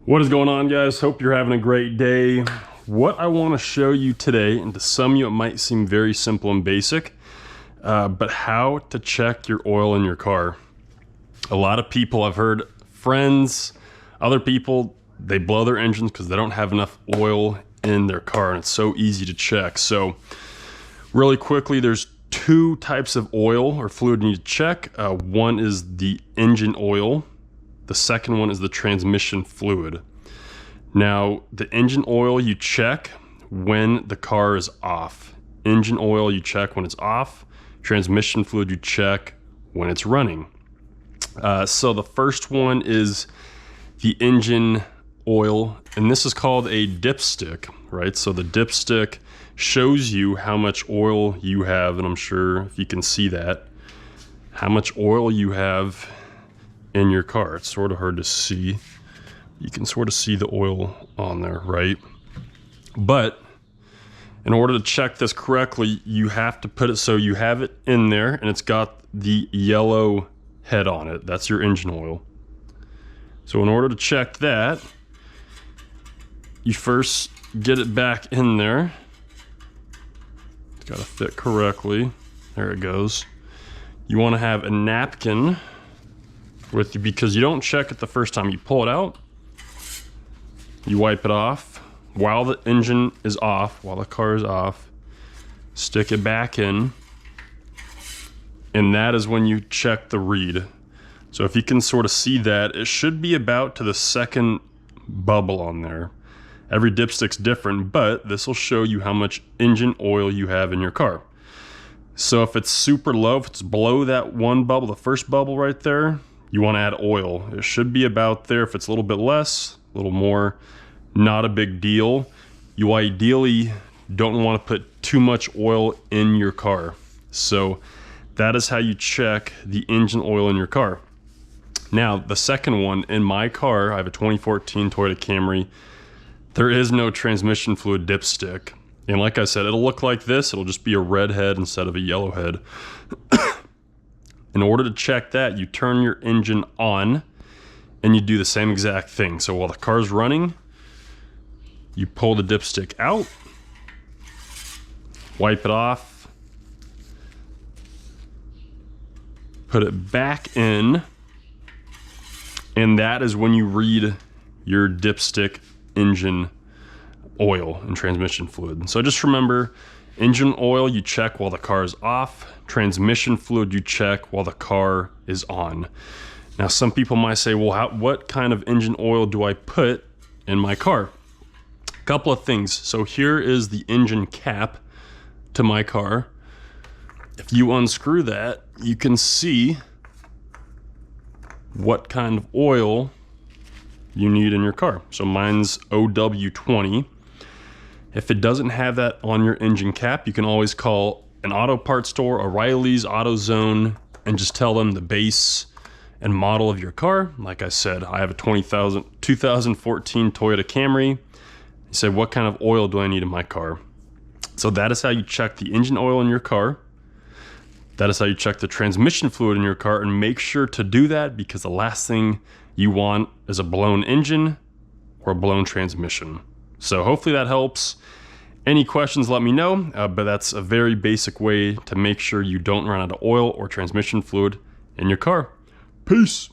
What is going on, guys? Hope you're having a great day. What I want to show you today, and to some of you it might seem very simple and basic, but how to check your oil in your car. A lot of people, I've heard friends, other people, they blow their engines because they don't have enough oil in their car, and it's so easy to check. So really quickly, there's two types of oil or fluid you need to check. One is the engine oil. The second one is the transmission fluid. Now, the engine oil you check when the car is off. Engine oil you check when it's off. Transmission fluid you check when it's running. So the first one is the engine oil, and this is called a dipstick, right? So the dipstick shows you how much oil you have, and I'm sure if you can see that, how much oil you have in your car. It's sort of hard to see. You can sort of see the oil on there, right? But in order to check this correctly, you have to put it so you have it in there and it's got the yellow head on it. That's your engine oil. So in order to check that, you first get it back in there. It's got to fit correctly. There it goes. You want to have a napkin with you because you don't check it the first time. You pull it out, you wipe it off while the engine is off, while the car is off, stick it back in, and that is when you check the read. So if you can sort of see that, it should be about to the second bubble on there. Every dipstick's different, but this will show you how much engine oil you have in your car. So if it's super low, if it's below that one bubble, the first bubble right there, you want to add oil. It should be about there. If it's a little bit less, a little more, not a big deal. You ideally don't want to put too much oil in your car. So that is how you check the engine oil in your car. Now, the second one, in my car, I have a 2014 Toyota Camry. There is no transmission fluid dipstick. And like I said, it'll look like this. It'll just be a red head instead of a yellow head. In order to check that, you turn your engine on and you do the same exact thing. So while the car's running, you pull the dipstick out, wipe it off, put it back in, and that is when you read your dipstick engine oil and transmission fluid. So just remember, engine oil you check while the car is off. Transmission fluid you check while the car is on. Now some people might say, well, what kind of engine oil do I put in my car? A couple of things. So here is the engine cap to my car. If you unscrew that, you can see what kind of oil you need in your car. So mine's OW20. If it doesn't have that on your engine cap, you can always call an auto parts store, O'Reilly's, AutoZone, and just tell them the base and model of your car. Like I said, I have a 2014 Toyota Camry. You say, what kind of oil do I need in my car? So that is how you check the engine oil in your car. That is how you check the transmission fluid in your car, and make sure to do that because the last thing you want is a blown engine or a blown transmission. So hopefully that helps. Any questions, let me know, but that's a very basic way to make sure you don't run out of oil or transmission fluid in your car. Peace.